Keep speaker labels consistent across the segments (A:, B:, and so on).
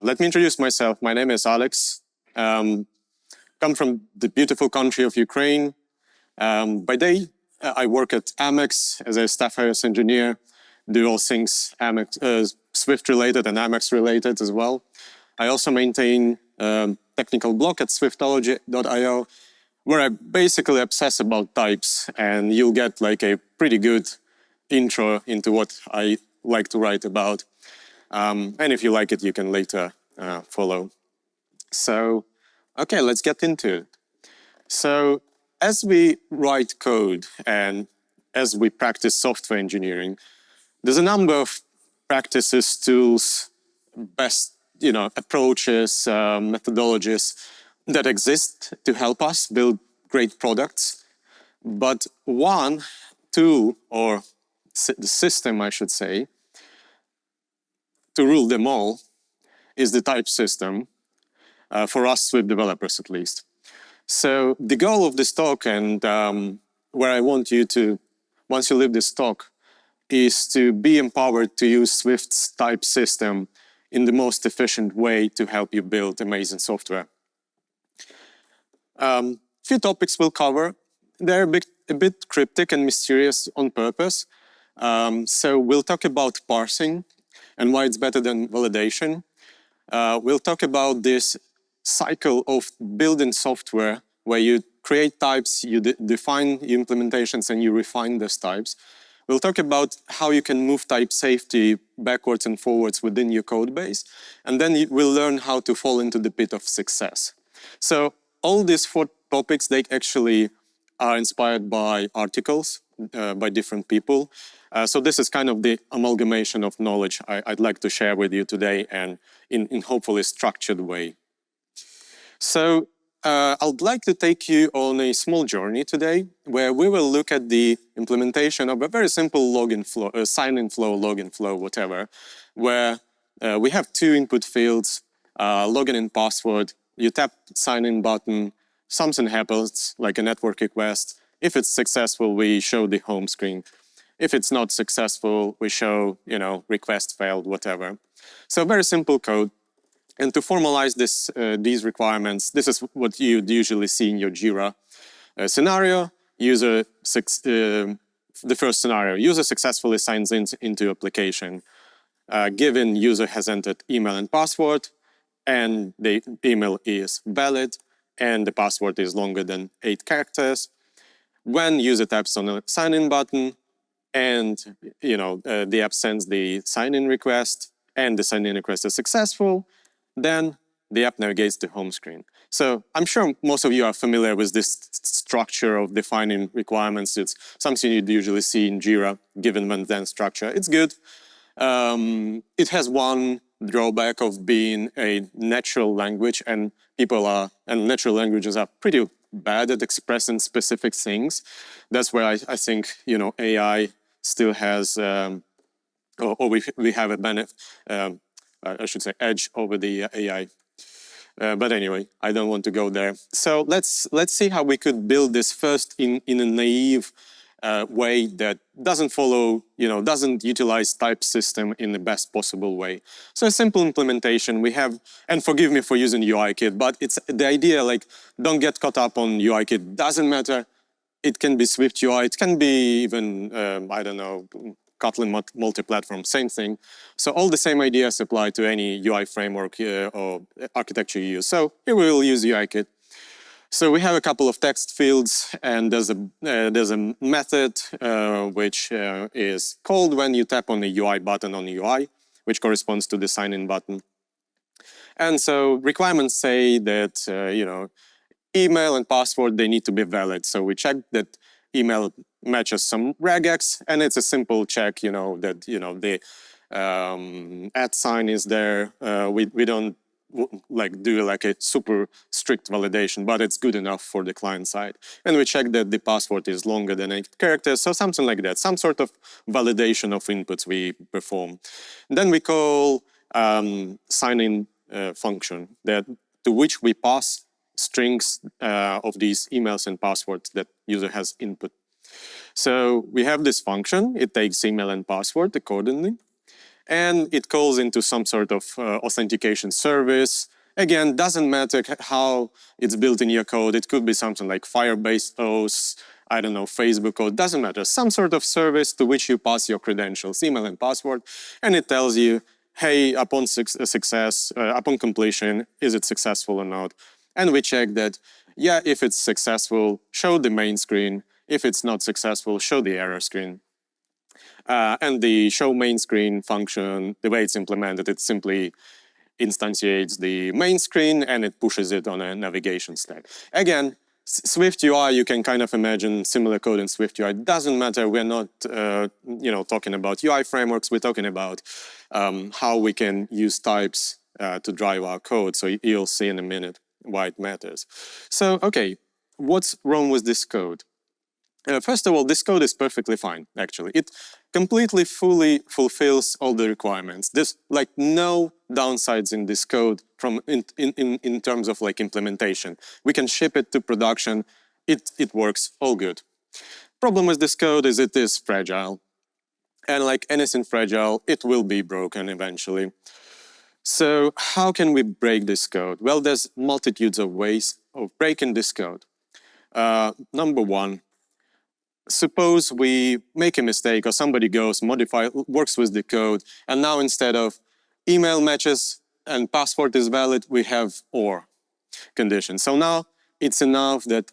A: Let me introduce myself. My name is Alex. Come from the beautiful country of Ukraine. By day, I work at Amex as a staff iOS engineer, do all things Amex, Swift related and Amex related as well. I also maintain a technical blog at swiftology.io, where I basically obsess about types, and you'll get like a pretty good intro into what I like to write about. And if you like it, you can later follow. So, okay, let's get into it. So, as we write code and as we practice software engineering, there's a number of practices, tools, best approaches, methodologies that exist to help us build great products. But one tool, or the system, I should say, to rule them all is the type system, for us Swift developers at least. So the goal of this talk, and where I want you to, once you leave this talk, is to be empowered to use Swift's type system in the most efficient way to help you build amazing software. Few topics we'll cover. They're a bit cryptic and mysterious on purpose. So we'll talk about parsing and why it's better than validation. We'll talk about this cycle of building software where you create types, you define implementations, and you refine those types. We'll talk about how you can move type safety backwards and forwards within your code base. And then we'll learn how to fall into the pit of success. So all these 4 topics, they actually are inspired by articles by different people. So this is kind of the amalgamation of knowledge I'd like to share with you today, and in hopefully structured way. So I'd like to take you on a small journey today, where we will look at the implementation of a very simple login flow, sign-in flow, login flow, whatever, where we have 2 input fields, login and password. You tap sign-in button, something happens, like a network request. If it's successful, we show the home screen. If it's not successful, we show, request failed, whatever. So very simple code. And to formalize these requirements, this is what you'd usually see in your Jira scenario. The first scenario, user successfully signs into application. Given user has entered email and password, and the email is valid, and the password is longer than 8 characters. When user taps on the sign-in button, and the app sends the sign-in request, and the sign-in request is successful, then the app navigates to home screen. So I'm sure most of you are familiar with this structure of defining requirements. It's something you'd usually see in Jira, given when then structure. It's good. It has one drawback of being a natural language, and natural languages are pretty bad at expressing specific things. That's where I think AI still has, or we have a benefit. I should say edge over the AI. But anyway, I don't want to go there. So let's see how we could build this first in a naive way that doesn't follow, doesn't utilize type system in the best possible way. So a simple implementation we have, and forgive me for using UIKit, but it's the idea, like, don't get caught up on UIKit. Doesn't matter. It can be Swift UI. It can be even, I don't know, Kotlin multi-platform, same thing. So all the same ideas apply to any UI framework or architecture you use. So here we will use UIKit. So we have a couple of text fields, and there's a method which is called when you tap on the UI button on the UI, which corresponds to the sign-in button. And so requirements say that email and password, they need to be valid. So we check that email matches some regex, and it's a simple check, that the @ sign is there. We don't do like a super strict validation, but it's good enough for the client side. And we check that the password is longer than 8 characters, so something like that, some sort of validation of inputs we perform. Then we call sign-in function to which we pass strings of these emails and passwords that user has input. So we have this function. It takes email and password accordingly. and it calls into some sort of authentication service. Again, doesn't matter how it's built in your code. It could be something like Firebase OS, I don't know, Facebook code, doesn't matter. Some sort of service to which you pass your credentials, email and password, and it tells you, hey, upon upon completion, is it successful or not? And we check that, yeah, if it's successful, show the main screen. If it's not successful, show the error screen. And the show main screen function, the way it's implemented, it simply instantiates the main screen and it pushes it on a navigation stack. Again, Swift UI, you can kind of imagine similar code in Swift UI. It doesn't matter, we're not talking about UI frameworks, we're talking about how we can use types to drive our code. So you'll see in a minute why it matters. So, okay, what's wrong with this code? First of all, this code is perfectly fine, actually. It completely, fully fulfills all the requirements. There's like no downsides in this code from in terms of like implementation. We can ship it to production. It works all good. Problem with this code is it is fragile. And like anything fragile, it will be broken eventually. So how can we break this code? Well, there's multitudes of ways of breaking this code. Number one, suppose we make a mistake or somebody goes, works with the code, and now instead of email matches and password is valid, we have OR condition. So now it's enough that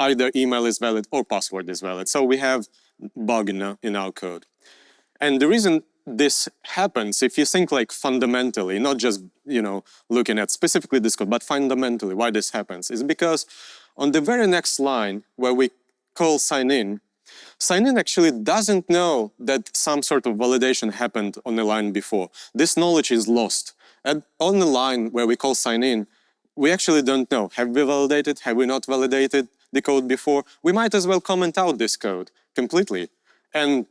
A: either email is valid or password is valid. So we have bug in our code. And the reason this happens, if you think like fundamentally, not just looking at specifically this code, but fundamentally why this happens, is because on the very next line where we call sign in actually doesn't know that some sort of validation happened on the line before. This knowledge is lost. And on the line where we call sign in, we actually don't know. Have we validated? Have we not validated the code before? We might as well comment out this code completely. And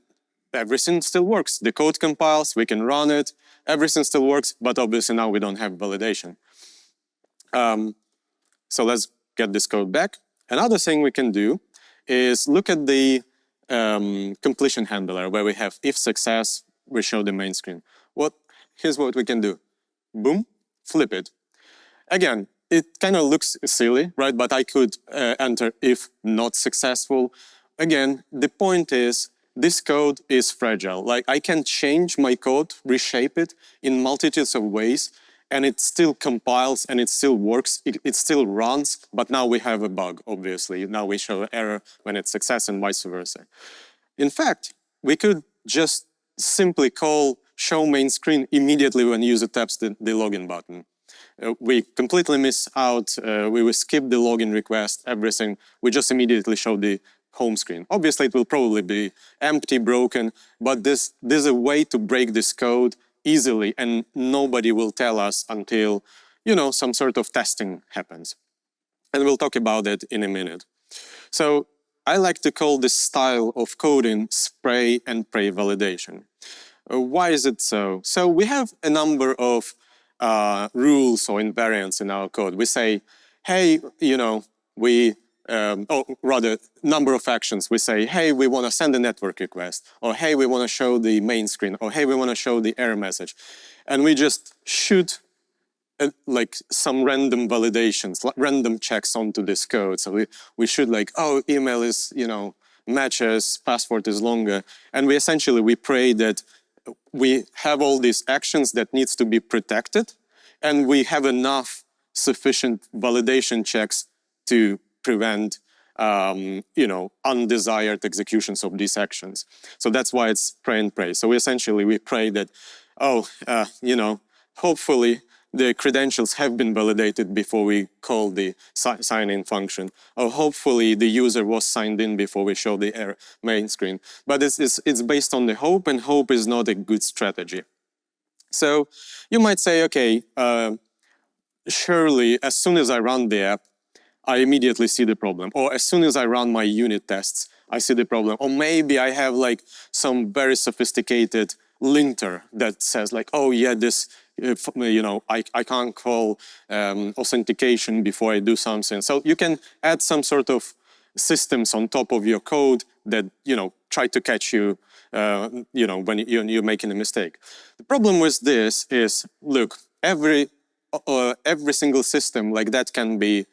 A: everything still works. The code compiles, we can run it, everything still works, but obviously now we don't have validation. So let's get this code back. Another thing we can do is look at the completion handler where we have if success, we show the main screen. Here's what we can do. Boom, flip it. Again, it kind of looks silly, right? But I could enter if not successful. Again, the point is this code is fragile. Like I can change my code, reshape it in multitudes of ways, and it still compiles and it still works, it still runs, but now we have a bug, obviously. Now we show an error when it's success and vice versa. In fact, we could just simply call show main screen immediately when user taps the login button. We completely miss out, we will skip the login request, everything. We just immediately show the home screen. Obviously, it will probably be empty, broken, but there's a way to break this code easily, and nobody will tell us until, some sort of testing happens. And we'll talk about that in a minute. So I like to call this style of coding spray and pray validation. Why is it so? So we have a number of rules or invariants in our code. We say, hey, number of actions. We say, hey, we want to send a network request, or hey, we want to show the main screen, or hey, we want to show the error message. And we just shoot like some random validations, random checks onto this code. So we should like, oh, email is, matches, password is longer. And we pray that we have all these actions that needs to be protected, and we have enough sufficient validation checks to prevent undesired executions of these actions. So that's why it's pray and pray. So we pray that, hopefully the credentials have been validated before we call the sign-in function, or hopefully the user was signed in before we show the main screen. But it's based on the hope, and hope is not a good strategy. So you might say, okay, surely as soon as I run the app, I immediately see the problem. Or as soon as I run my unit tests, I see the problem. Or maybe I have like some very sophisticated linter that says like, oh yeah, this, I can't call authentication before I do something. So you can add some sort of systems on top of your code that, try to catch you you know, when you're making a mistake. The problem with this is, look, every single system like that can be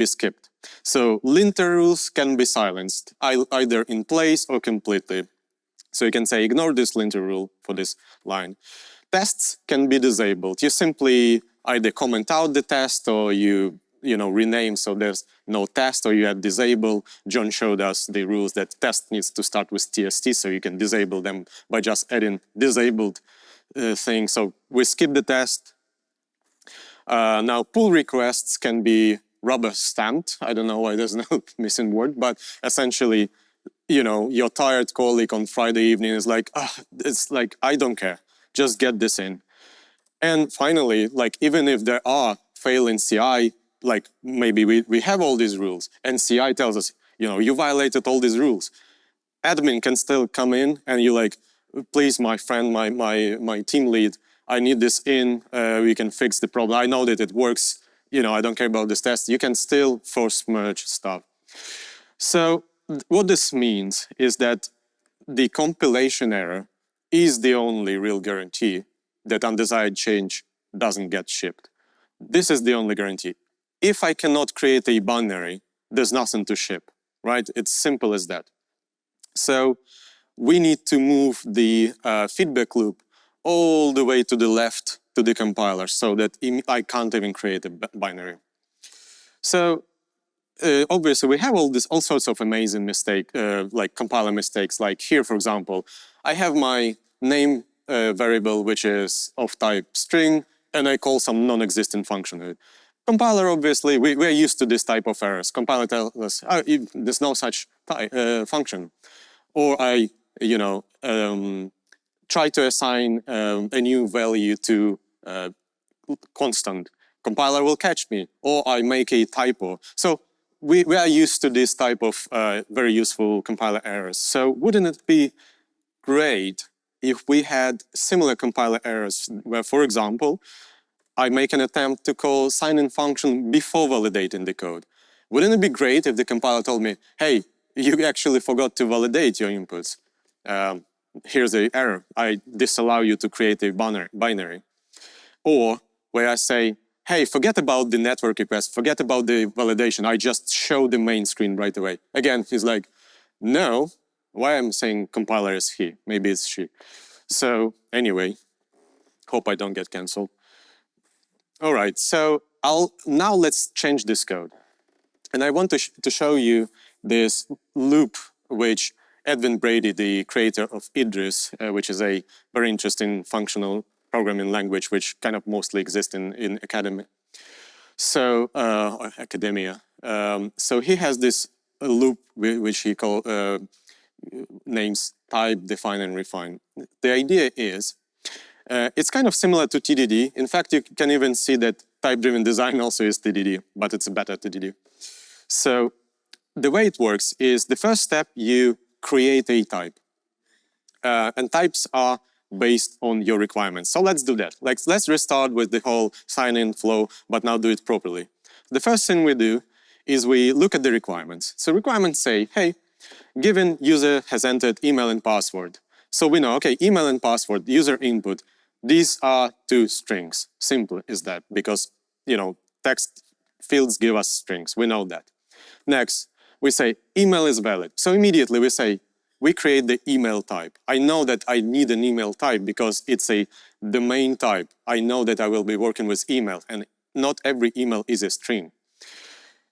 A: skipped. So linter rules can be silenced, either in place or completely. So you can say, ignore this linter rule for this line. Tests can be disabled. You simply either comment out the test or you rename so there's no test, or you add disable. John showed us the rules that test needs to start with TST, so you can disable them by just adding disabled thing. So we skip the test. Now pull requests can be rubber stamped. I don't know why there's no missing word, but essentially, you know, your tired colleague on Friday evening is like, it's like, I don't care, just get this in. And finally, like, even if there are fail in CI, like maybe we have all these rules and CI tells us, you know, you violated all these rules. Admin can still come in and you're like, please, my friend, my team lead, I need this in, we can fix the problem. I know that it works, you know, I don't care about this test. You can still force merge stuff. So what this means is that the compilation error is the only real guarantee that undesired change doesn't get shipped. This is the only guarantee. If I cannot create a binary, there's nothing to ship, right? It's simple as that. So we need to move the feedback loop all the way to the left to the compiler so that I can't even create a binary. So obviously we have all sorts of amazing like compiler mistakes. Like here, for example, I have my name variable which is of type string, and I call some non-existent function. Compiler, obviously, we're used to this type of errors. Compiler tells us, oh, there's no such function. Or I, you know, try to assign a new value to constant. Compiler will catch me. Or I make a typo. So we are used to this type of very useful compiler errors. So wouldn't it be great if we had similar compiler errors where, for example, I make an attempt to call sign-in function before validating the code? Wouldn't it be great if the compiler told me, hey, you actually forgot to validate your inputs. Here's the error. I disallow you to create a binary. Or where I say, hey, forget about the network request, forget about the validation. I just show the main screen right away. Again, he's like, no, why I'm saying compiler is he? Maybe it's she. So anyway, hope I don't get canceled. All right, so now let's change this code. And I want to show you this loop which Edwin Brady, the creator of Idris, which is a very interesting functional programming language which kind of mostly exists in academia. So, academia. So he has this loop which he names type, define, and refine. The idea is, it's kind of similar to TDD. In fact, you can even see that type-driven design also is TDD, but it's a better TDD. So the way it works is the first step, you create a type. And types are based on your requirements. So let's do that. Let's restart with the whole sign-in flow, but now do it properly. The first thing we do is we look at the requirements. So requirements say, hey, given user has entered email and password. So we know, okay, email and password, user input, these are two strings. Simple is that, because, you know, text fields give us strings. We know that. Next, we say email is valid. So immediately we say, we create the email type. I know that I need an email type because it's a domain type. I know that I will be working with email, and not every email is a string.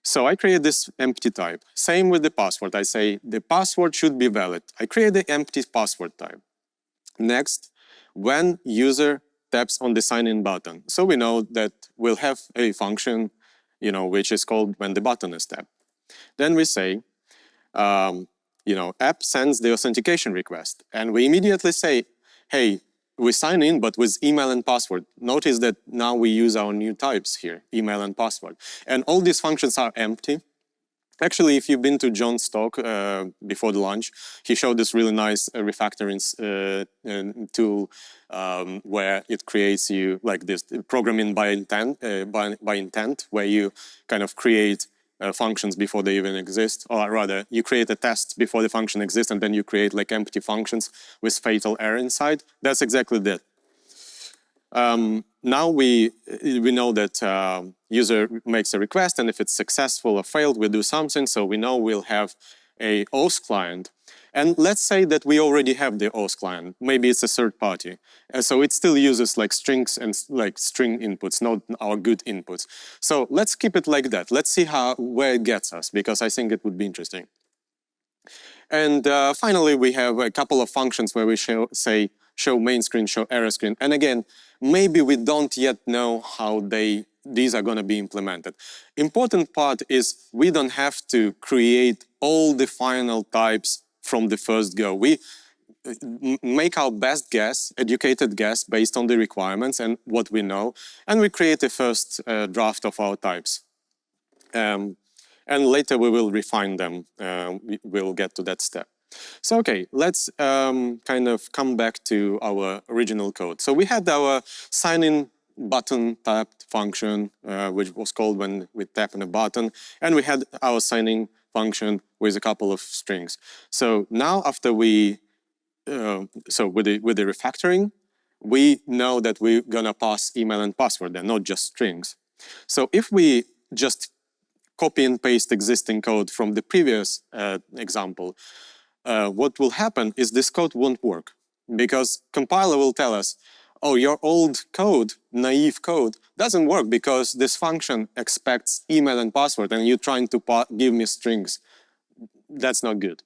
A: So I create this empty type. Same with the password. I say the password should be valid. I create the empty password type. Next, when user taps on the sign-in button. So we know that we'll have a function, you know, which is called when the button is tapped. Then we say, you know, app sends the authentication request. And we immediately say, hey, we sign in, but with email and password. Notice that now we use our new types here, email and password. And all these functions are empty. Actually, if you've been to John's talk before the lunch, he showed this really nice refactoring tool where it creates you like this programming by intent, where you kind of create functions before they even exist, or rather, you create a test before the function exists, and then you create like empty functions with fatal error inside. That's exactly that. Now we know that user makes a request, and if it's successful or failed, we do something. So we know we'll have a OS client. And let's say that we already have the OS client. Maybe it's a third party. And so it still uses like strings and like string inputs, not our good inputs. So let's keep it like that. Let's see where it gets us, because I think it would be interesting. And finally, we have a couple of functions where we show main screen, show error screen. And again, maybe we don't yet know how these are going to be implemented. Important part is we don't have to create all the final types from the first go. We make our best guess, educated guess, based on the requirements and what we know, and we create a first draft of our types. And later we will refine them. We'll get to that step. So okay, let's kind of come back to our original code. So we had our sign-in button tapped function, which was called when we tap on a button, and we had our sign-in function with a couple of strings. So now after we, with the refactoring, we know that we're gonna pass email and password, and not just strings. So if we just copy and paste existing code from the previous example, what will happen is this code won't work, because compiler will tell us, oh, your old code, naive code, doesn't work because this function expects email and password and you're trying to give me strings. That's not good.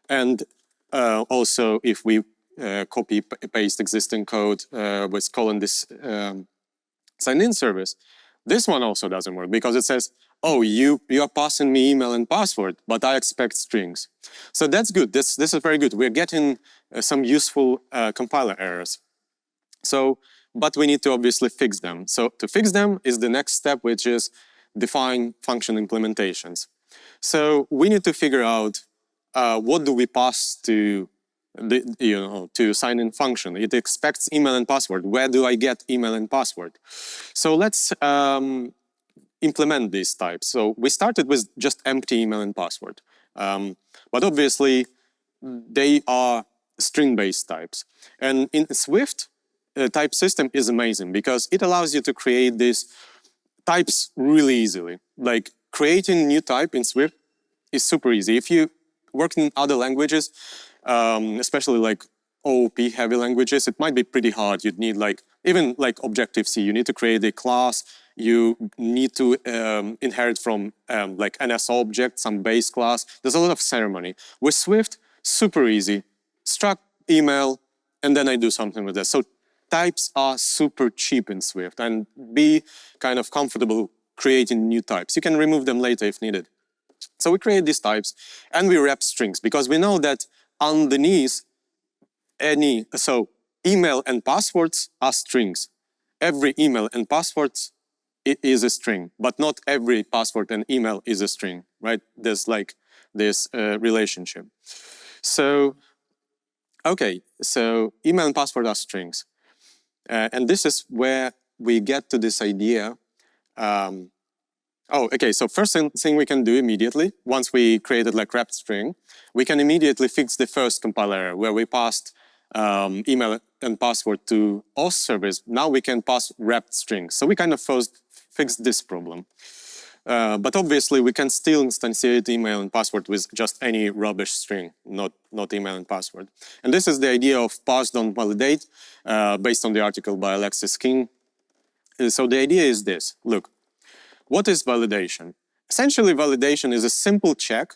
A: And also, if we copy paste existing code with calling this sign-in service, this one also doesn't work because it says, oh, you are passing me email and password, but I expect strings. So that's good. This is very good. We're getting some useful compiler errors. So, but we need to obviously fix them. So to fix them is the next step, which is define function implementations. So we need to figure out what do we pass to to sign-in function. It expects email and password. Where do I get email and password? So let's implement these types. So we started with just empty email and password. But obviously, they are string-based types. And in Swift, type system is amazing because it allows you to create these types really easily. Like creating new type in Swift is super easy. If you work in other languages, especially like OOP heavy languages, it might be pretty hard. You'd need like, even like Objective-C, you need to create a class, you need to inherit from like NS object, some base class. There's a lot of ceremony. With Swift, super easy. Struct email, and then I do something with that. So types are super cheap in Swift, and be kind of comfortable creating new types. You can remove them later if needed. So we create these types, and we wrap strings, because we know that underneath so email and passwords are strings. Every email and passwords is a string, but not every password and email is a string, right? There's like this relationship. So, okay, so email and password are strings. And this is where we get to this idea. Okay, so first thing we can do immediately, once we created like wrapped string, we can immediately fix the first compiler error where we passed email and password to OS service. Now we can pass wrapped strings. So we kind of first fixed this problem. But obviously we can still instantiate email and password with just any rubbish string, not email and password. And this is the idea of parse don't validate, based on the article by Alexis King. So the idea is this. Look, what is validation? Essentially, validation is a simple check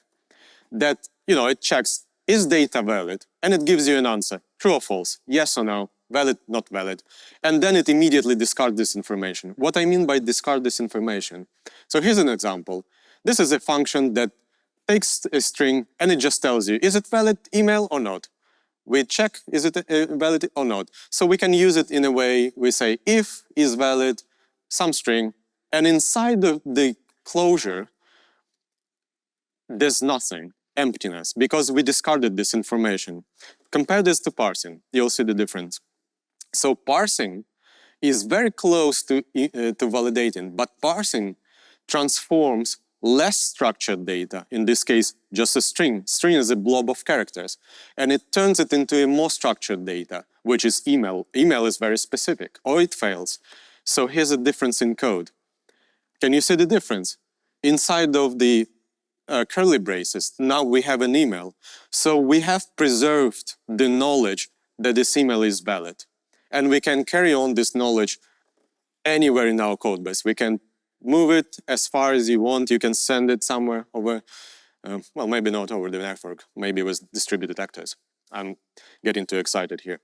A: that, it checks, is data valid? And it gives you an answer, true or false, yes or no, valid, not valid. And then it immediately discards this information. What I mean by discard this information? So here's an example. This is a function that takes a string and it just tells you, is it valid email or not? We check, is it valid or not? So we can use it in a way, we say if is valid, some string, and inside the closure, there's nothing, emptiness, because we discarded this information. Compare this to parsing, you'll see the difference. So parsing is very close to validating, but parsing transforms less structured data, in this case, just a string. String is a blob of characters, and it turns it into a more structured data, which is email. Email is very specific, or it fails. So here's a difference in code. Can you see the difference? Inside of the curly braces, now we have an email. So we have preserved the knowledge that this email is valid. And we can carry on this knowledge anywhere in our code base. We can move it as far as you want. You can send it somewhere over, well, maybe not over the network, maybe with distributed actors. I'm getting too excited here.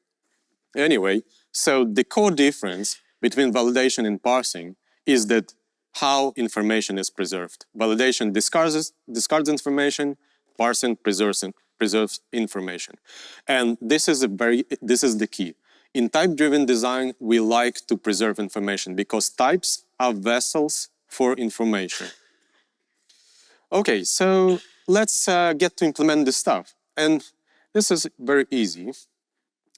A: Anyway, so the core difference between validation and parsing is that how information is preserved. Validation discards information, parsing preserves information. And this is the key. In type-driven design, we like to preserve information because types are vessels for information. Okay, so let's get to implement this stuff. And this is very easy.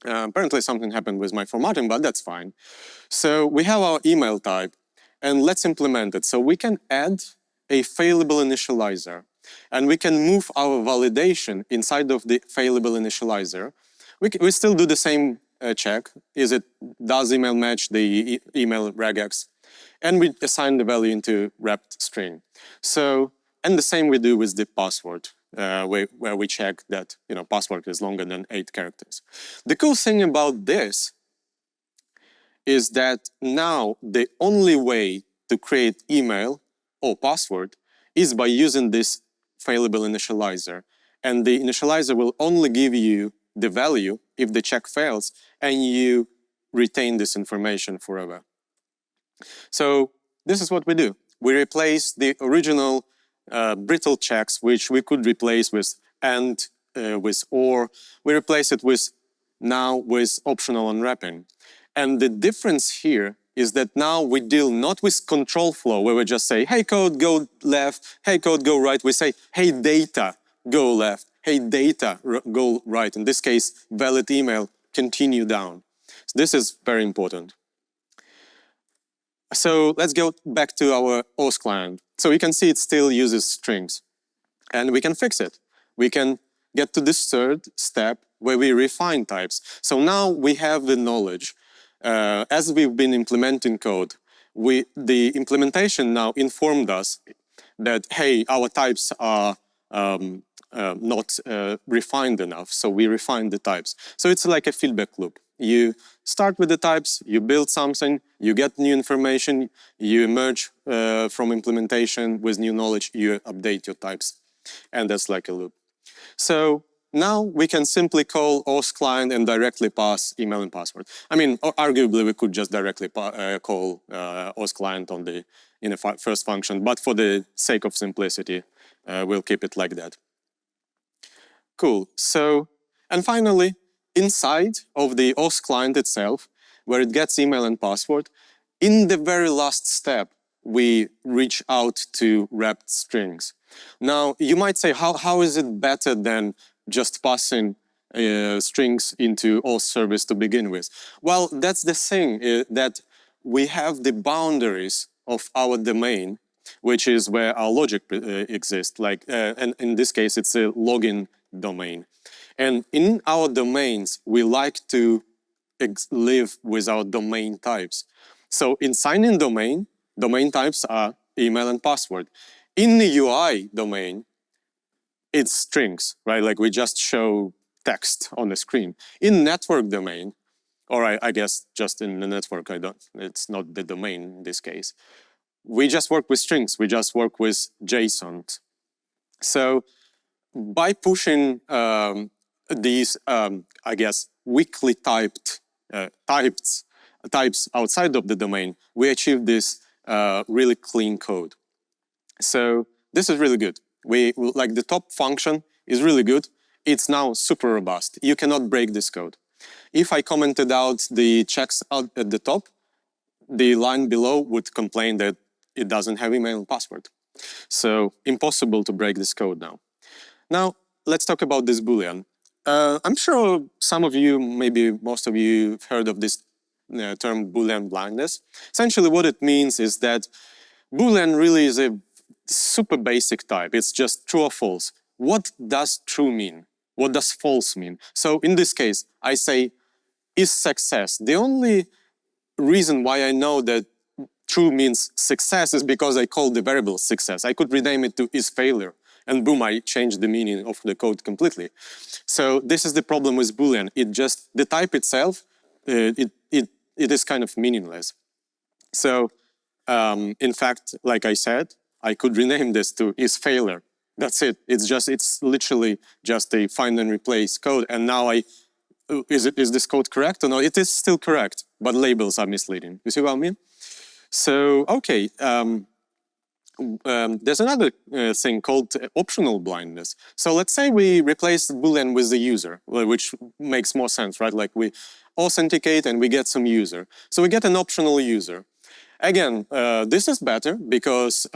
A: Apparently something happened with my formatting, but that's fine. So we have our email type, and let's implement it. So we can add a failable initializer, and we can move our validation inside of the failable initializer. We still do the same check. Does email match the email regex? And we assign the value into wrapped string. So, and the same we do with the password, where we check that password is longer than 8 characters. The cool thing about this is that now the only way to create email or password is by using this failable initializer. And the initializer will only give you the value if the check fails and you retain this information forever. So this is what we do. We replace the original brittle checks, which we could replace with and, with or. We replace it now with optional unwrapping. And the difference here is that now we deal not with control flow, where we just say, hey code, go left, hey code, go right. We say, hey data, go left, hey data, go right. In this case, valid email, continue down. So this is very important. So let's go back to our OS client. So you can see it still uses strings. And we can fix it. We can get to this third step where we refine types. So now we have the knowledge. As we've been implementing code, the implementation now informed us that, hey, our types are not refined enough, so we refine the types. So it's like a feedback loop. You start with the types, you build something, you get new information, you emerge from implementation with new knowledge, you update your types. And that's like a loop. So now we can simply call OS client and directly pass email and password. I mean, arguably we could just directly call OS client in the first function, but for the sake of simplicity, we'll keep it like that. Cool. So, and finally, inside of the OS client itself, where it gets email and password, in the very last step, we reach out to wrapped strings. Now, you might say, how is it better than just passing strings into OS service to begin with? Well, that's the thing, that we have the boundaries of our domain, which is where our logic exists. And in this case, it's a login domain. And in our domains, we like to live with our domain types. So in sign-in domain types are email and password. In the UI domain, it's strings, right? Like we just show text on the screen. In network domain, or I guess just in the network, it's not the domain in this case. We just work with strings. We just work with JSON. So by pushing these, I guess, weakly typed types outside of the domain, we achieve this really clean code. So this is really good. Like the top function is really good. It's now super robust. You cannot break this code. If I commented out the checks out at the top, the line below would complain that it doesn't have email and password. So impossible to break this code now. Now, let's talk about this Boolean. I'm sure some of you, maybe most of you, have heard of this term Boolean blindness. Essentially what it means is that Boolean really is a super basic type. It's just true or false. What does true mean? What does false mean? So in this case, I say, is success. The only reason why I know that true means success is because I called the variable success. I could rename it to is failure, and boom, I changed the meaning of the code completely. So this is the problem with Boolean. It just, the type itself, it is kind of meaningless. So in fact, like I said, I could rename this to is failure. That's it. It's literally just a find and replace code. And now is this code correct or no? It is still correct, but labels are misleading. You see what I mean? So, okay, there's another thing called optional blindness. So let's say we replace Boolean with the user, which makes more sense, right? Like we authenticate and we get some user. So we get an optional user. Again, this is better because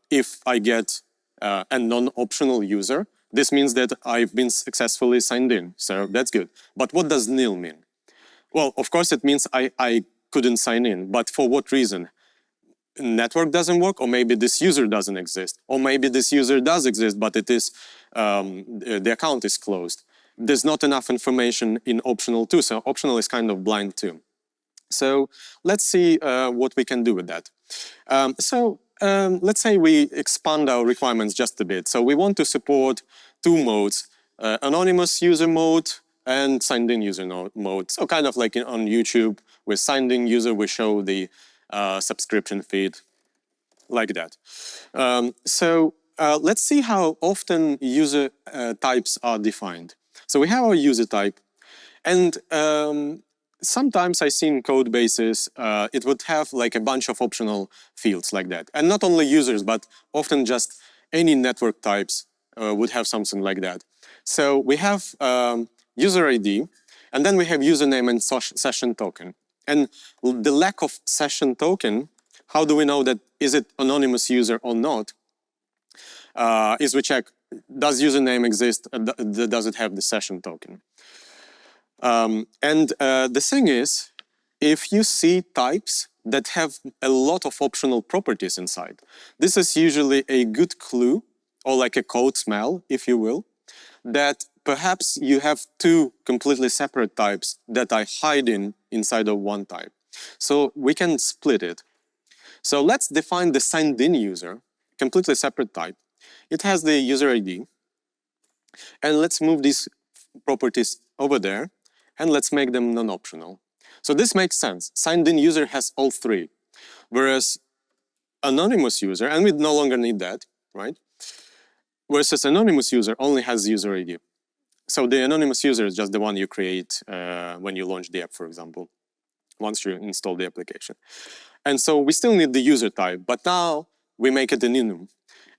A: if I get a non-optional user, this means that I've been successfully signed in. So that's good. But what does nil mean? Well, of course, it means I couldn't sign in. But for what reason? Network doesn't work, or maybe this user doesn't exist, or maybe this user does exist, but it is the account is closed. There's not enough information in optional too, so optional is kind of blind too. So let's see what we can do with that. Let's say we expand our requirements just a bit. So we want to support two modes, anonymous user mode and signed in user mode. So kind of like on YouTube, with signed in user, we show the subscription feed like that. Let's see how often user types are defined. So we have our user type, and sometimes I see in code bases it would have like a bunch of optional fields like that, and not only users, but often just any network types would have something like that. So we have user ID, and then we have username and session token. And the lack of session token, how do we know that is it anonymous user or not? Is we check, does username exist? Does it have the session token? The thing is, if you see types that have a lot of optional properties inside, this is usually a good clue, or like a code smell, if you will, that perhaps you have two completely separate types that are hiding inside of one type. So we can split it. So let's define the signed in user, completely separate type. It has the user ID. And let's move these properties over there, and let's make them non-optional. So this makes sense. Signed in user has all three, whereas anonymous user, and we no longer need that, right? Versus anonymous user only has user ID. So the anonymous user is just the one you create when you launch the app, for example, once you install the application. And so we still need the user type, but now we make it an enum.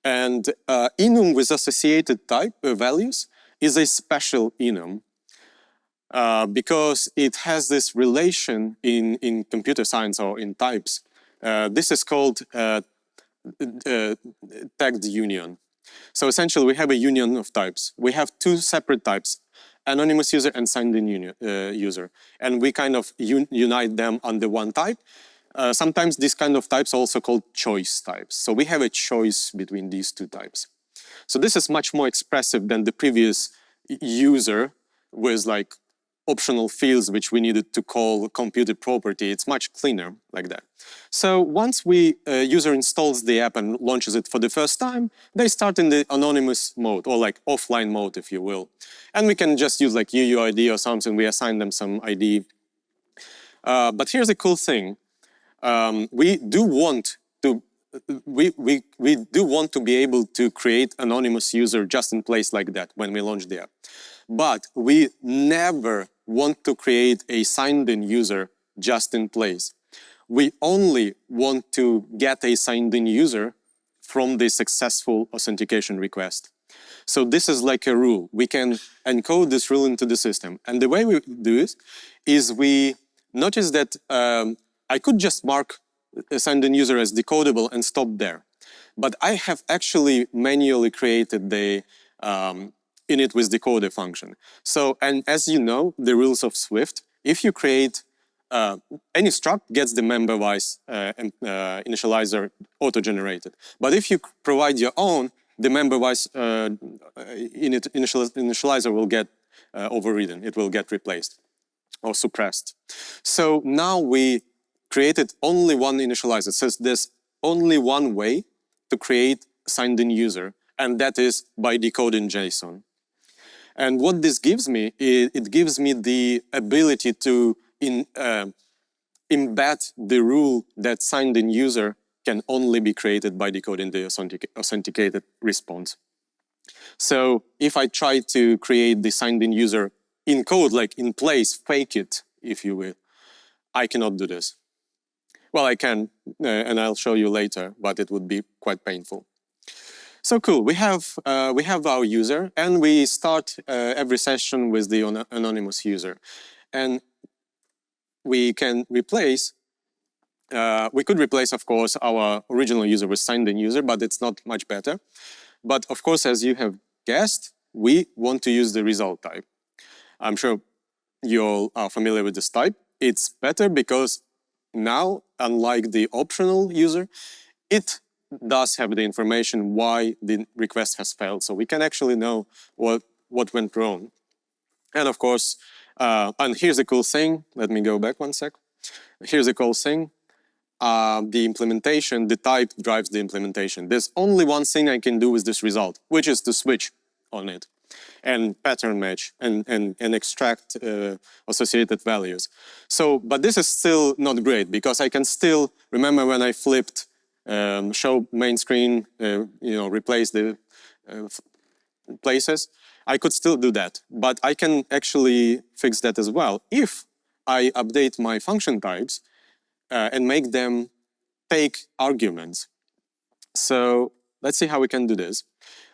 A: And enum with associated type values is a special enum because it has this relation in computer science or in types. This is called tagged union. So essentially, we have a union of types. We have two separate types, anonymous user and signed-in user. And we kind of unite them under one type. Sometimes these kind of types are also called choice types. So we have a choice between these two types. So this is much more expressive than the previous user with like optional fields which we needed to call computed property. It's much cleaner like that. So once user installs the app and launches it for the first time, they start in the anonymous mode, or like offline mode, if you will. And we can just use like UUID or something. We assign them some ID. But here's the cool thing. We do want to be able to create anonymous user just in place like that when we launch the app. But we never want to create a signed-in user just in place. We only want to get a signed-in user from the successful authentication request. So this is like a rule. We can encode this rule into the system. And the way we do it is we notice that I could just mark a signed-in user as decodable and stop there. But I have actually manually created the init with decoder function. So, and as you know, the rules of Swift, if you create any struct gets the member-wise initializer auto-generated. But if you provide your own, the member-wise initializer will get overridden. It will get replaced or suppressed. So now we created only one initializer. It says there's only one way to create signed-in user, and that is by decoding JSON. And what this gives me, it gives me the ability to embed the rule that signed-in user can only be created by decoding the authenticated response. So if I try to create the signed-in user in code, like in place, fake it, if you will, I cannot do this. Well, I can, and I'll show you later, but it would be quite painful. So cool, we have our user, and we start every session with the anonymous user. And we can replace, we could replace, of course, our original user with signed-in user, but it's not much better. But of course, as you have guessed, we want to use the result type. I'm sure you all are familiar with this type. It's better because now, unlike the optional user, it does have the information why the request has failed. So we can actually know what went wrong. And of course, and here's the cool thing. Let me go back one sec. Here's the cool thing. The implementation, the type drives the implementation. There's only one thing I can do with this result, which is to switch on it and pattern match and extract associated values. So, but this is still not great because I can still remember when I flipped show main screen, replace the places. I could still do that, but I can actually fix that as well if I update my function types and make them take arguments. So let's see how we can do this.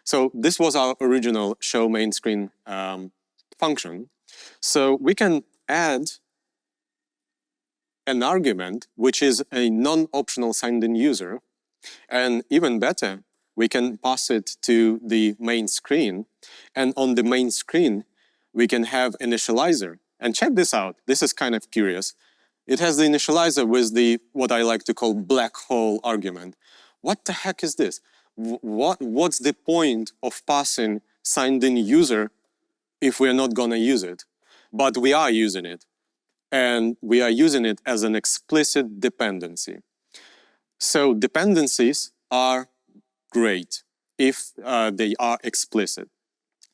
A: So this was our original show main screen function. So we can add an argument which is a non-optional signed-in user, and even better, we can pass it to the main screen, and on the main screen we can have initializer. And check this out, this is kind of curious. It has the initializer with the, what I like to call black hole argument. What the heck is this? What's the point of passing signed-in user if we're not gonna use it? But we are using it. And we are using it as an explicit dependency. So dependencies are great if they are explicit.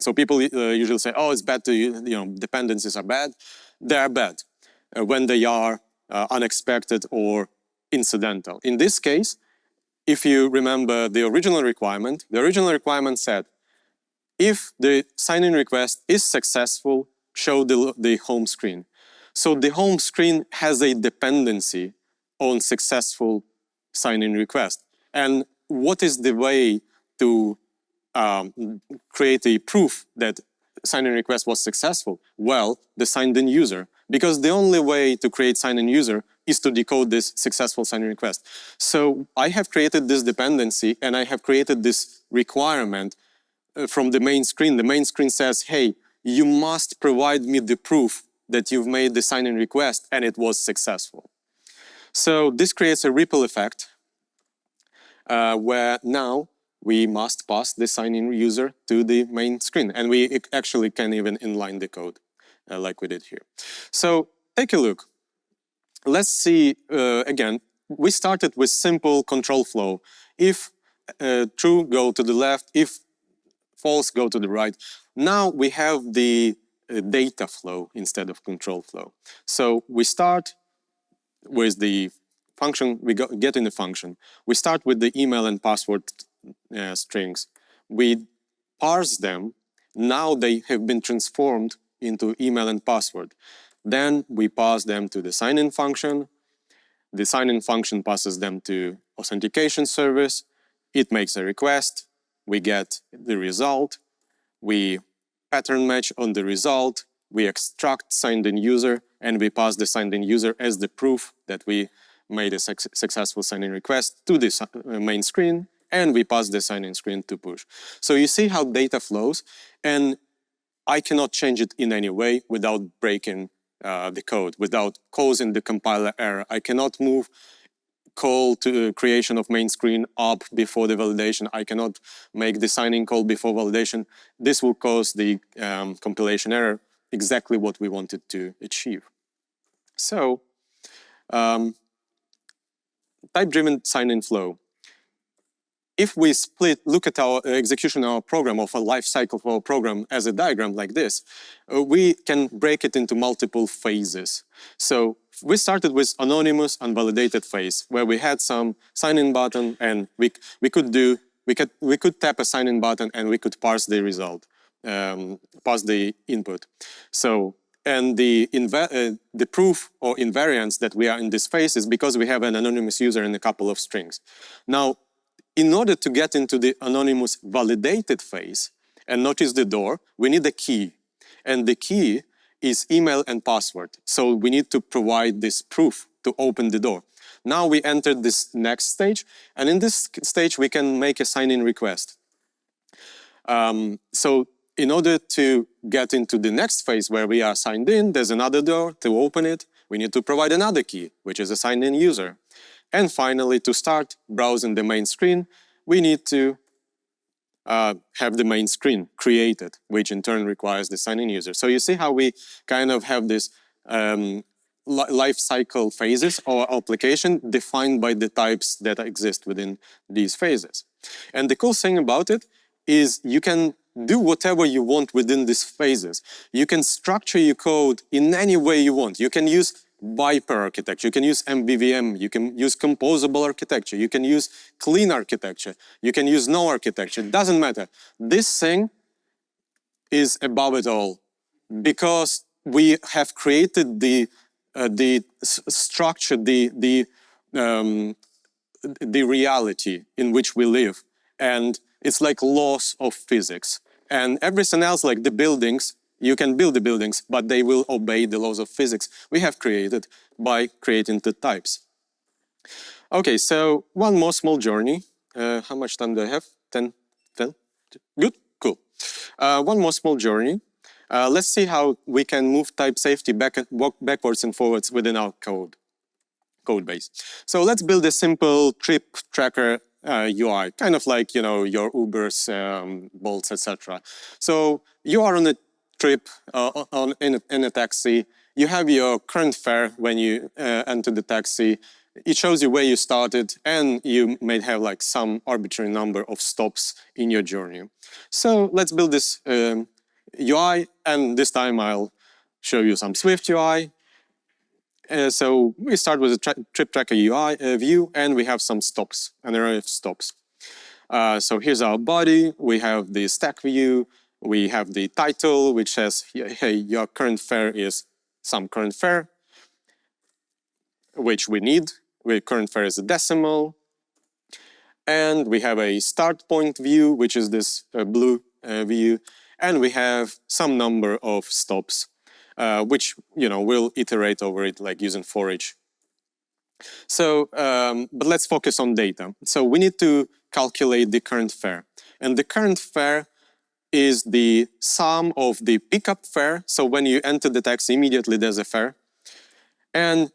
A: So people usually say, oh, it's bad to, dependencies are bad. They are bad when they are unexpected or incidental. In this case, if you remember the original requirement said, if the sign-in request is successful, show the home screen. So the home screen has a dependency on successful sign-in request. And what is the way to create a proof that sign-in request was successful? Well, the signed-in user. Because the only way to create sign-in user is to decode this successful sign-in request. So I have created this dependency and I have created this requirement from the main screen. The main screen says, hey, you must provide me the proof that you've made the sign-in request and it was successful. So this creates a ripple effect where now we must pass the sign-in user to the main screen. And we actually can even inline the code like we did here. So take a look. Let's see, again, we started with simple control flow. If true, go to the left. If false, go to the right. Now we have the data flow instead of control flow. So we start with the function, we get in the function. We start with the email and password strings. We parse them. Now they have been transformed into email and password. Then we pass them to the sign-in function. The sign-in function passes them to authentication service. It makes a request. We get the result. We pattern match on the result. We extract signed-in user, and we pass the signed-in user as the proof that we made a successful sign-in request to the main screen, and we pass the sign-in screen to push. So you see how data flows, and I cannot change it in any way without breaking the code without causing the compiler error. I cannot move call to creation of main screen up before the validation. I cannot make the sign-in call before validation. This will cause the compilation error, exactly what we wanted to achieve. So, type-driven sign-in flow. If we look at our execution of our program, of a life cycle for our program as a diagram like this, we can break it into multiple phases. So we started with anonymous, unvalidated phase, where we had some sign-in button, and we could tap a sign-in button, and we could parse the result, parse the input. So, and the proof or invariance that we are in this phase is because we have an anonymous user and a couple of strings. Now, in order to get into the anonymous validated phase and notice the door, we need a key. And the key is email and password. So we need to provide this proof to open the door. Now we entered this next stage, and in this stage we can make a sign-in request. So in order to get into the next phase where we are signed in, there's another door. To open it, we need to provide another key, which is a signed-in user. And finally, to start browsing the main screen, we need to have the main screen created, which in turn requires the sign-in user. So you see how we kind of have this life cycle phases or application defined by the types that exist within these phases. And the cool thing about it is you can do whatever you want within these phases. You can structure your code in any way you want. You can use Viper architecture, you can use MVVM, you can use composable architecture, you can use clean architecture, you can use no architecture, it doesn't matter. This thing is above it all because we have created the structure, the reality in which we live. And it's like laws of physics. And everything else, like the buildings, you can build the buildings, but they will obey the laws of physics we have created by creating the types. Okay, so one more small journey. How much time do I have? 10? 10? Good? Cool. One more small journey. Let's see how we can move type safety backwards and forwards within our code base. So let's build a simple trip tracker UI, kind of like, you know, your Ubers, Bolts, etc. So you are on a trip in a taxi. You have your current fare when you enter the taxi. It shows you where you started, and you may have like some arbitrary number of stops in your journey. So let's build this UI, and this time I'll show you some Swift UI. So we start with a trip tracker UI view, and we have some stops, an array of stops. So here's our body. We have the stack view. We have the title, which says, hey, your current fare is some current fare, which we need. Current fare is a decimal. And we have a start point view, which is this blue view. And we have some number of stops, which, you know, we'll iterate over it like using for each. So, but let's focus on data. So we need to calculate the current fare. And the current fare is the sum of the pickup fare. So when you enter the taxi, immediately there's a fare. And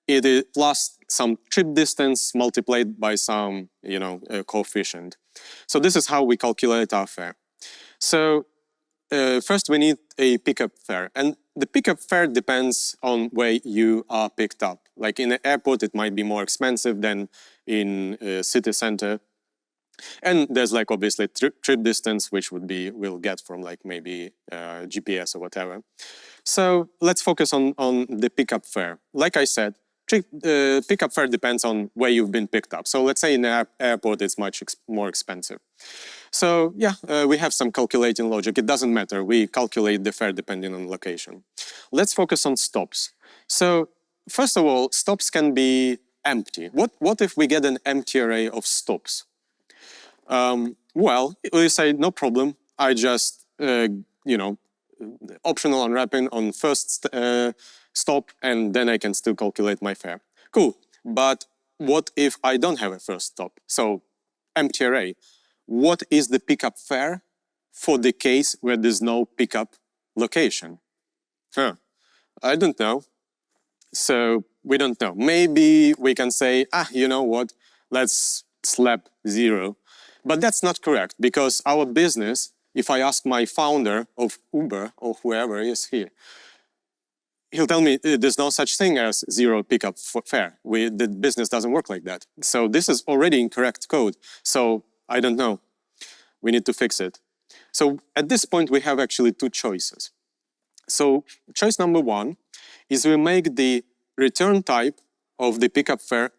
A: it is plus some trip distance multiplied by some, you know, coefficient. So this is how we calculate our fare. So first we need a pickup fare. And the pickup fare depends on where you are picked up. Like in an airport, it might be more expensive than in a city center. And there's like obviously trip distance, which we'll get from like maybe GPS or whatever. So let's focus on the pickup fare. Like I said, pickup fare depends on where you've been picked up. So let's say in an airport, it's much more expensive. So yeah, we have some calculating logic. It doesn't matter. We calculate the fare depending on location. Let's focus on stops. So first of all, stops can be empty. What if we get an empty array of stops? Well, we say, no problem. I just, you know, optional unwrapping on first stop, and then I can still calculate my fare. Cool. But what if I don't have a first stop? So empty array. What is the pickup fare for the case where there's no pickup location? I don't know. So we don't know. Maybe we can say, you know what, let's slap 0. But that's not correct, because our business, if I ask my founder of Uber or whoever is here, he'll tell me there's no such thing as 0 pickup fare. The business doesn't work like that. So this is already incorrect code. So I don't know. We need to fix it. So at this point, we have actually 2 choices. So choice number 1 is we make the return type of the pickup fare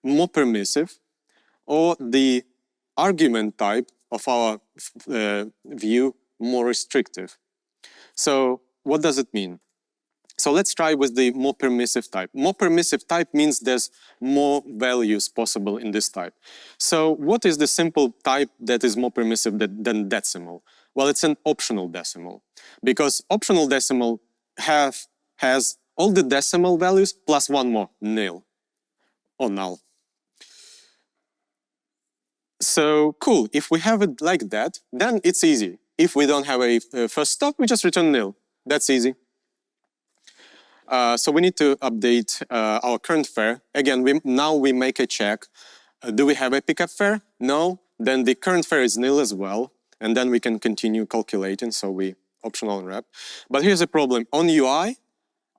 A: more permissive, or the argument type of our view more restrictive. So what does it mean? So let's try with the more permissive type. More permissive type means there's more values possible in this type. So what is the simple type that is more permissive than decimal? Well, it's an optional decimal, because optional decimal has all the decimal values plus 1 more, nil or null. So cool, if we have it like that, then it's easy. If we don't have a first stop, we just return nil. That's easy. So we need to update our current fare. Again, now we make a check. Do we have a pickup fare? No. Then the current fare is nil as well. And then we can continue calculating. So we optional unwrap. But here's a problem. On UI,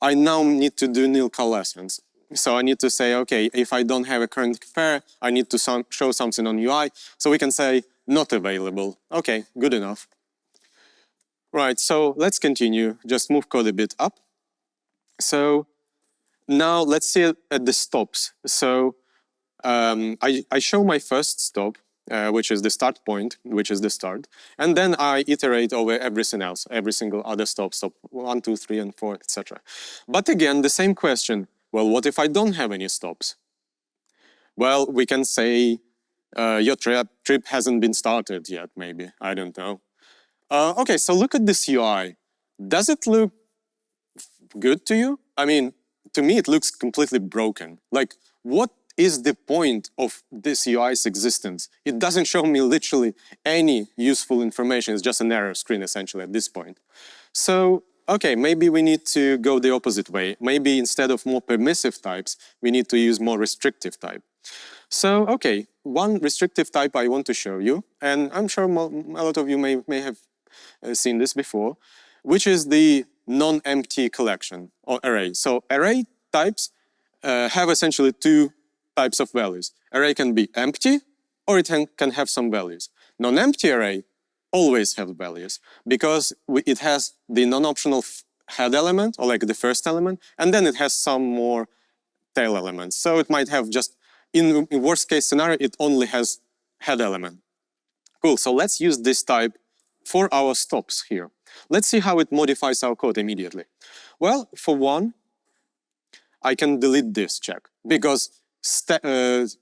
A: I now need to do nil coalescence. So I need to say, okay, if I don't have a current fare, I need to show something on UI. So we can say not available. Okay, good enough. Right, so let's continue. Just move code a bit up. So now let's see at the stops. So I show my first stop, which is the start point, which is the start. And then I iterate over everything else, every single other stop 1, 2, 3, and 4, etc. But again, the same question. Well, what if I don't have any stops? Well, we can say your trip hasn't been started yet, maybe. I don't know. Okay, so look at this UI. Does it look good to you? I mean, to me, it looks completely broken. Like, what is the point of this UI's existence? It doesn't show me literally any useful information. It's just an error screen, essentially, at this point. So, okay, maybe we need to go the opposite way. Maybe instead of more permissive types, we need to use more restrictive type. So, okay, one restrictive type I want to show you, and I'm sure a lot of you may have seen this before, which is the non-empty collection or array. So array types have essentially 2 types of values. Array can be empty, or it can have some values. Non-empty array always have values, because it has the non-optional head element, or like the first element, and then it has some more tail elements. So it might have just, in worst case scenario, it only has head element. Cool, so let's use this type for our stops here. Let's see how it modifies our code immediately. Well, for one, I can delete this check, because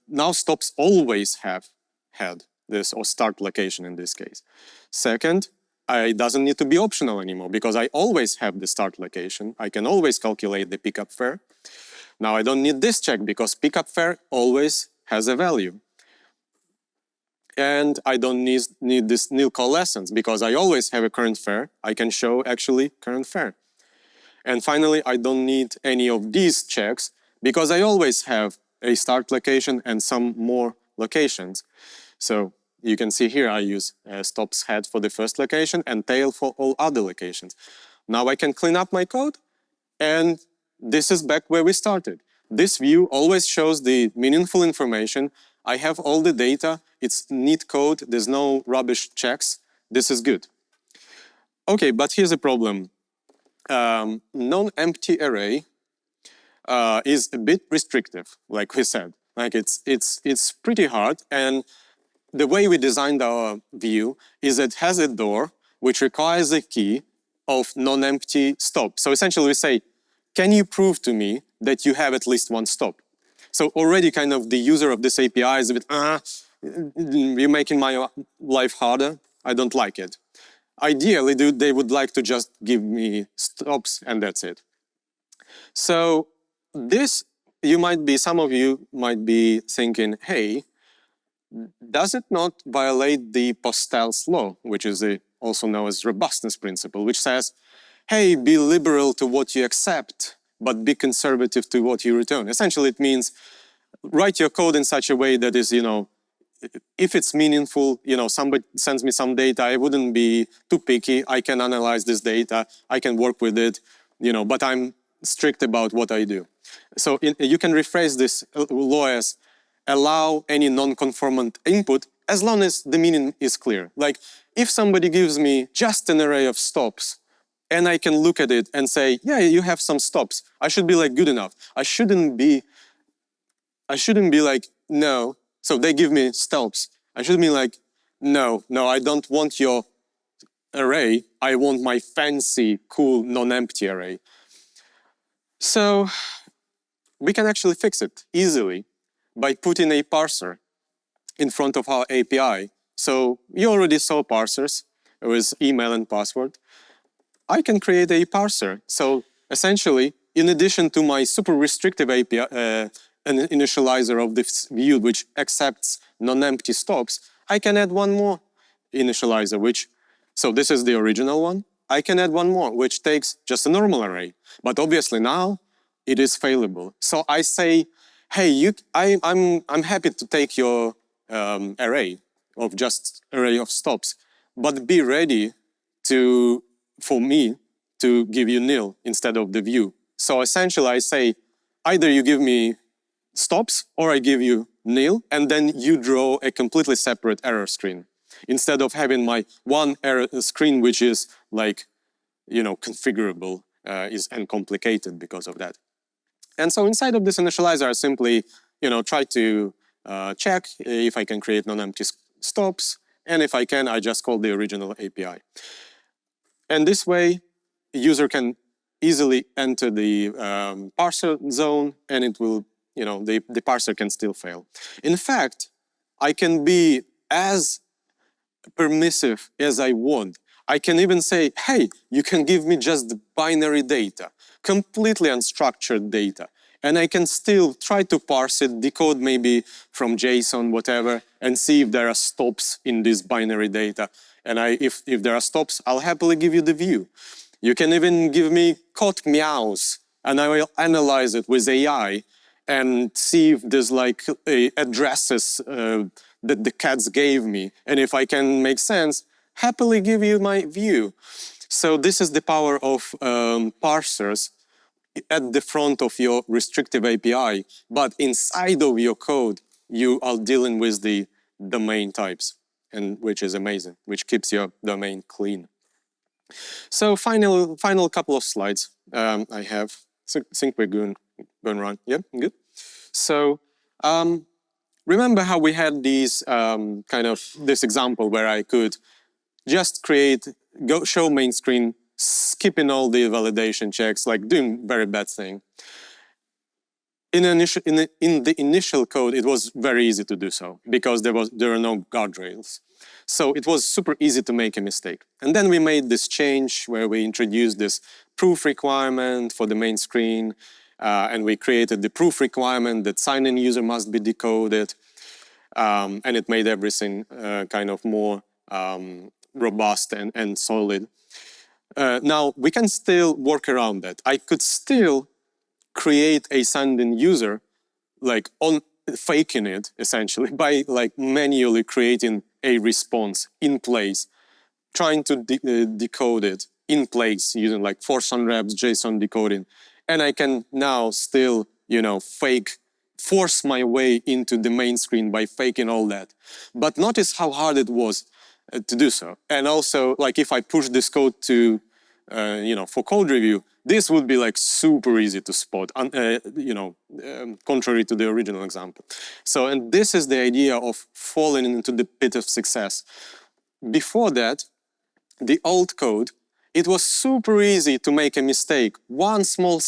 A: now stops always have head, this, or start location in this case. Second, it doesn't need to be optional anymore, because I always have the start location. I can always calculate the pickup fare. Now I don't need this check, because pickup fare always has a value. And I don't need this nil coalescence, because I always have a current fare. I can show actually current fare. And finally, I don't need any of these checks, because I always have a start location and some more locations. So you can see here I use stops head for the first location and tail for all other locations. Now I can clean up my code, and this is back where we started. This view always shows the meaningful information. I have all the data. It's neat code. There's no rubbish checks. This is good. Okay, but here's a problem. Non-empty array is a bit restrictive, like we said. Like it's pretty hard, and the way we designed our view is it has a door which requires a key of non-empty stop. So essentially we say, can you prove to me that you have at least one stop? So already kind of the user of this API is a bit, you're making my life harder. I don't like it. Ideally, they would like to just give me stops and that's it. So this, some of you might be thinking, hey, does it not violate the Postel's law, which is also known as robustness principle, which says, hey, be liberal to what you accept, but be conservative to what you return. Essentially, it means write your code in such a way that is, if it's meaningful, somebody sends me some data, I wouldn't be too picky. I can analyze this data, I can work with it, but I'm strict about what I do. So you can rephrase this law as allow any non-conformant input as long as the meaning is clear. Like if somebody gives me just an array of stops and I can look at it and say, yeah, you have some stops, I should be like good enough. I shouldn't be like, no. So they give me stops. I should be like, no, I don't want your array. I want my fancy, cool, non-empty array. So we can actually fix it easily by putting a parser in front of our API. So you already saw parsers with email and password. I can create a parser. So essentially, in addition to my super restrictive API, an initializer of this view which accepts non-empty stops, I can add one more initializer, so this is the original one. I can add one more, which takes just a normal array. But obviously now, it is failable. So I say, hey, I'm happy to take your array of stops, but be ready for me to give you nil instead of the view. So essentially I say, either you give me stops or I give you nil, and then you draw a completely separate error screen. Instead of having my one error screen, which is like, configurable and complicated because of that. And so inside of this initializer, I simply, try to check if I can create non-empty stops, and if I can, I just call the original API. And this way, user can easily enter the parser zone, and it will, the parser can still fail. In fact, I can be as permissive as I want. I can even say, hey, you can give me just the binary data, completely unstructured data. And I can still try to parse it, decode maybe from JSON, whatever, and see if there are stops in this binary data. And if there are stops, I'll happily give you the view. You can even give me cat meows, and I will analyze it with AI and see if there's like addresses that the cats gave me. And if I can make sense, happily give you my view. So this is the power of parsers at the front of your restrictive API, but inside of your code, you are dealing with the domain types, and which is amazing, which keeps your domain clean. So final couple of slides I have. So I think we're going around. Yeah, good. So remember how we had these this example where I could just show main screen, skipping all the validation checks, like doing very bad thing. In the initial code, it was very easy to do so because there are no guardrails. So it was super easy to make a mistake. And then we made this change where we introduced this proof requirement for the main screen, and we created the proof requirement that sign-in user must be decoded, and it made everything kind of more robust and solid. Now, we can still work around that. I could still create a signed-in user, like faking it, essentially, by like manually creating a response in place, trying to decode it in place using like force unwraps, JSON decoding. And I can now still, force my way into the main screen by faking all that. But notice how hard it was to do so. And also, like if I push this code to, for code review, this would be like super easy to spot, contrary to the original example. So, and this is the idea of falling into the pit of success. Before that, the old code, it was super easy to make a mistake. One small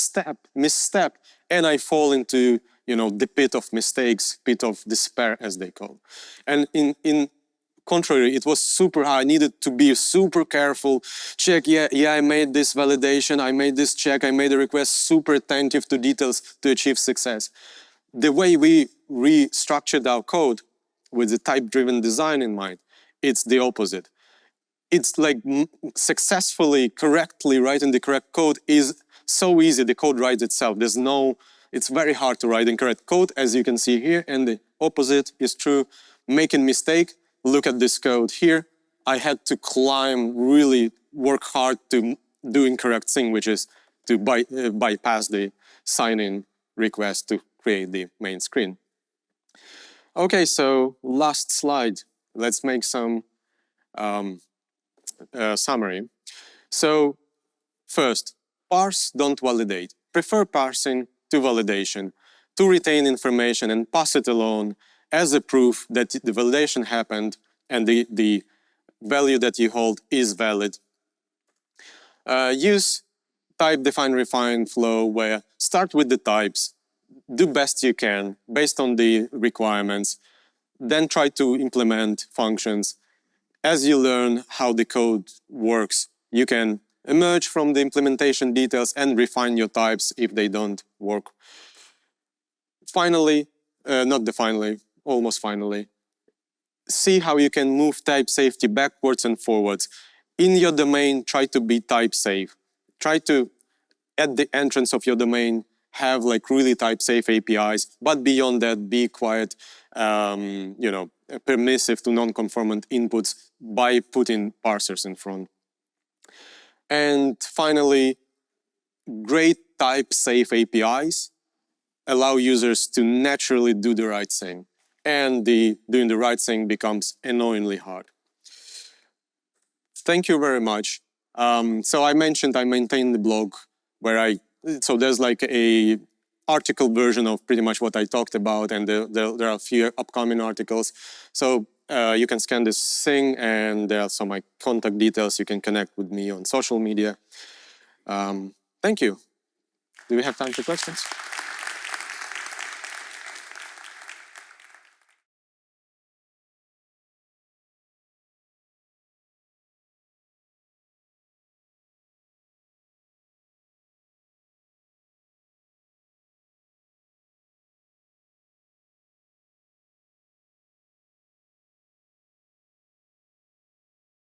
A: misstep, and I fall into, the pit of mistakes, pit of despair, as they call. And in contrary, it was super hard. I needed to be super careful. Check, yeah, I made this validation, I made this check, I made a request, super attentive to details to achieve success. The way we restructured our code with the type-driven design in mind, it's the opposite. it's like successfully, correctly writing the correct code is so easy. The code writes itself. There's no, it's very hard to write incorrect code, as you can see here, and the opposite is true. Making mistake, look at this code here. I had to climb, really work hard to do incorrect thing, which is to bypass the sign-in request to create the main screen. Okay, so last slide. Let's make some summary. So first, parse, don't validate. Prefer parsing to validation to retain information and pass it along as a proof that the validation happened and the value that you hold is valid. Use type define refine flow where start with the types, do best you can based on the requirements, then try to implement functions. As you learn how the code works, you can emerge from the implementation details and refine your types if they don't work. Finally, almost finally, see how you can move type safety backwards and forwards. In your domain, try to be type safe. Try to, at the entrance of your domain, have like really type safe APIs, but beyond that, be quite, permissive to non-conformant inputs by putting parsers in front. And finally, great type safe APIs allow users to naturally do the right thing. And doing the right thing becomes annoyingly hard. Thank you very much. So I mentioned I maintain the blog where so there's like a article version of pretty much what I talked about, and there are a few upcoming articles. So you can scan this thing, and there are some my contact details. You can connect with me on social media. Thank you. Do we have time for questions?